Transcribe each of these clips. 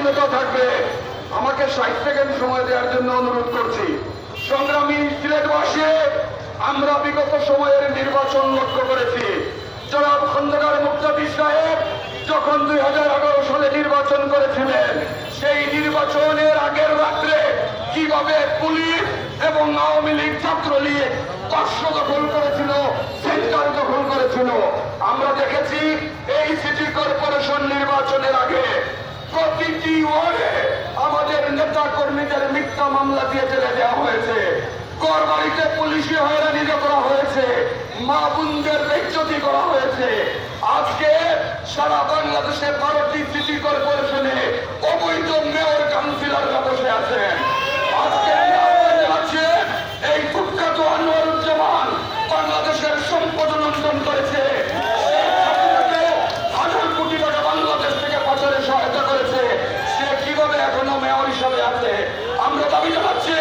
স্বাধীনতা থাকবে। আমাকে 60 সেকেন্ড সময় দেওয়ার জন্য অনুরোধ করছি। সংগ্রামী সিলেটবাসী, আমরা বিগত সময়ের নির্বাচন লক্ষ্য করেছি। জনাব খন্দকার মুক্তাদির সাহেব যখন 2011 সালে নির্বাচন করেছিলেন, সেই নির্বাচনের আগের রাত্রে কিভাবে পুলিশ এবং আওয়ামী লীগ ছাত্রলীগ পার্শ্ব দখল করেছিল, সেন্টার দখল করেছিল। আমরা দেখেছি এই সিটি কর্পোরেশন নির্বাচনের আগে প্রতিটি ওয়ার্ডে আমাদের নেতা কর্মীদের মিথ্যা মামলা দিয়ে জেলে দেওয়া হয়েছে, ঘর বাড়িতে পুলিশি হয়রানি করা হয়েছে, মা বোনদের বেইজ্জতি করা হয়েছে। আজকে সারা বাংলাদেশে 12টি সিটি কর্পোরেশনে অবৈধ মেয়র কাউন্সিলররা বসে আছেন। আজকে আছে এই কুখ্যাত আনোয়ারুজ্জামান বাংলাদেশের সম্পদ লুণ্ঠন করেছে, 1,000 কোটি টাকা বাংলাদেশ থেকে পাচারে সহায়তা করেছে। সে কিভাবে এখনো মেয়র হিসাবে আছে? আমরা দাবি জানাচ্ছি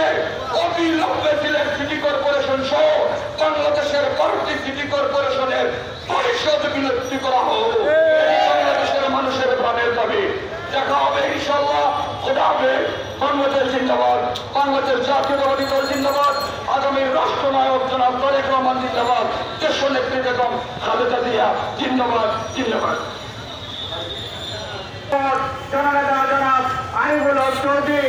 অবিলম্বে সিলেট সিটি কর্পোরেশন সহ বাংলাদেশের 12টি সিটি কর্পোরেশনের পরিষদ বিলুপ্তি করা হোক। বাংলাদেশের মানুষের প্রাণের দাবি। দেখা হবে ইনশাআল্লাহ। খোদা হাফেজ। বাংলাদেশ জিন্দাবাদ, বাংলাদেশ জাতীয়তাবাদী দল জিন্দাবাদ, আগামী রাষ্ট্রনায়ক জনাব তারেক রহমান জিন্দাবাদ, দেশ নেত্রী বেগম খালেদা জিয়া জিন্দাবাদ জিন্দাবাদ। জননেতা জনাব আরিফুল হক চৌধুরী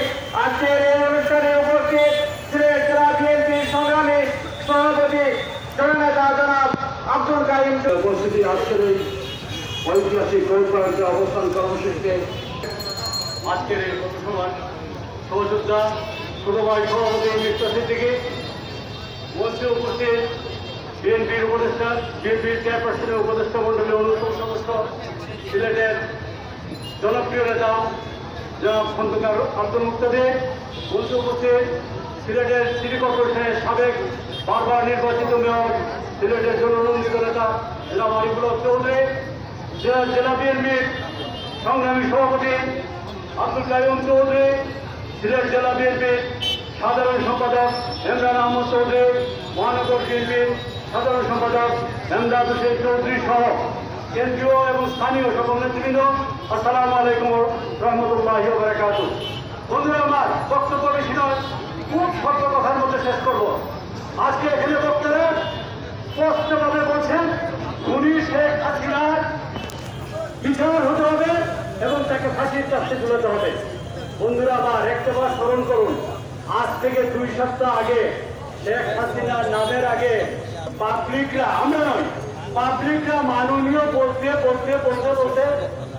আজকের এই অনুষ্ঠানে উপস্থিত সিলেট জেলা বিএনপির সংগ্রামী সভাপতি জননেতা জনাব আব্দুল কাইম উপস্থিতি। আজকের এই ঐতিহাসিক গৌরবান্বিত অবস্থান কর্মসূচিতে আজকের এই পথসভার সহযোদ্ধা ছোট ভাই সভাপতি মিস্টার সিদ্দিকী, মঞ্চে উপস্থিত বিএনপির উপদেষ্টা, বিএনপির চেয়ারপারসনের উপদেষ্টা মন্ডলীর অন্যতম সদস্য সিলেটের জনপ্রিয় নেতা জনাব খন্দকার আব্দুল মুক্তাদির, মঞ্চে উপস্থিত সিলেটের সিটি কর্পোরেশনের সাবেক বারবার নির্বাচিত মেয়র, সিলেটের জননন্দিত নেতা জনাব আরিফুল হক চৌধুরী, জেলা বিএনপির সংগ্রামী সভাপতি আব্দুল কাইম চৌধুরী, সিলেট জেলা বিএনপির সাধারণ সম্পাদক ইমরান আহমদ চৌধুরী, মহানগর বিএনপির সাধারণ সম্পাদক এমদাদ হোসেন চৌধুরী সহ কেন্দ্রীয় এবং স্থানীয় সকল নেতৃবৃন্দ, আসসালামু আলাইকুম রহমতুল্লাহি ওয়া বারাকাতুহু। বন্ধুরা আমার, বক্তব্য বেশি নয়, খুব স্বল্প কথার মধ্যে শেষ করব। আজকে এখানে বক্তারা স্পষ্টভাবে বলছেন খুনি শেখ হাসিনার বিচার হতে হবে এবং তাকে ফাঁসির কাছে ঝুলাতে হবে। বন্ধুরা আমার, একটাবার স্মরণ করুন, আজ থেকে 2 সপ্তাহ আগে শেখ হাসিনার নামের আগে পাবলিকরা, আমরা নয়, পাবলিকরা মাননীয় বলতে বলতে বলতে বলতে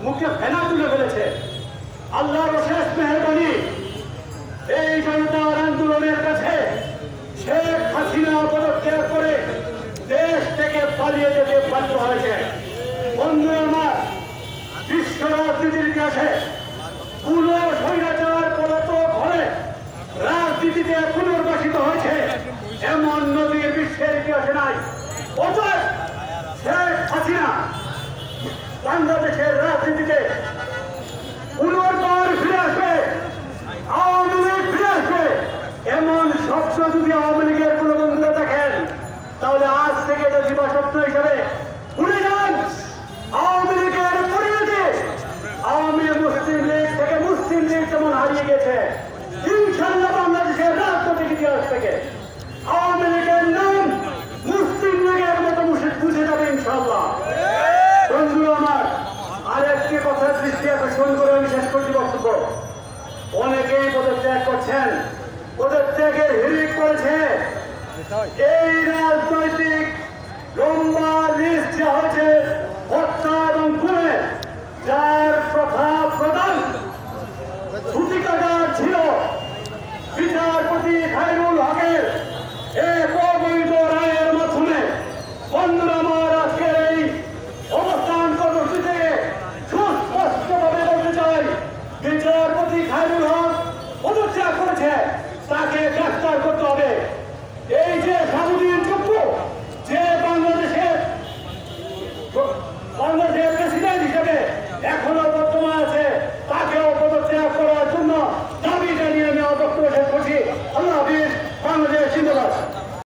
মুখে ফেনা তুলে ফেলেছে। আল্লাহর অশেষ মেহেরবানি, এই জনতার আন্দোলনের কাছে শেখ হাসিনা পদত্যাগ করে দেশ থেকে পালিয়ে যেতে বাধ্য হয়েছে। বন্ধু আমার, বিশ্ব রাজনীতির ইতিহাসে কোন স্বৈরাচার পলাতক হলে রাজনীতিতে পুনর্বাসিত হয়েছে এমন নদীর বিশ্বের ইতিহাসে নাই। অতএব শেখ হাসিনা বাংলাদেশের রাজনীতিতে পুনর্বার ফিরে আসবে, আওয়ামী লীগ ফিরে আসবে, এমন স্বপ্ন যদি আওয়ামী লীগের কোন বন্ধুরা দেখেন, তাহলে আজ থেকে এটা দিবাস্বপ্ন হিসাবে ভুলে যান। আওয়ামী লীগের পরিণতি আওয়ামী মুসলিম লীগ থেকে মুসলিম লীগ যেমন হারিয়ে গেছে, ইনশাআল্লাহ বাংলাদেশের রাজনৈতিক ইতিহাস থেকে আওয়ামী লীগের নাম মুসলিম লীগের মতো বুঝে যাবে ইনশাআল্লাহ। বন্ধুরা আমার, আরেকটি কথার দৃষ্টি আকর্ষণ করে আমি শেষ করছি বক্তব্য। অনেকেই পদত্যাগ করছেন, পদত্যাগের হিড়িক করেছে। এই রাজনৈতিক লম্বা লিস্ট হচ্ছে হত্যা এবং খুনের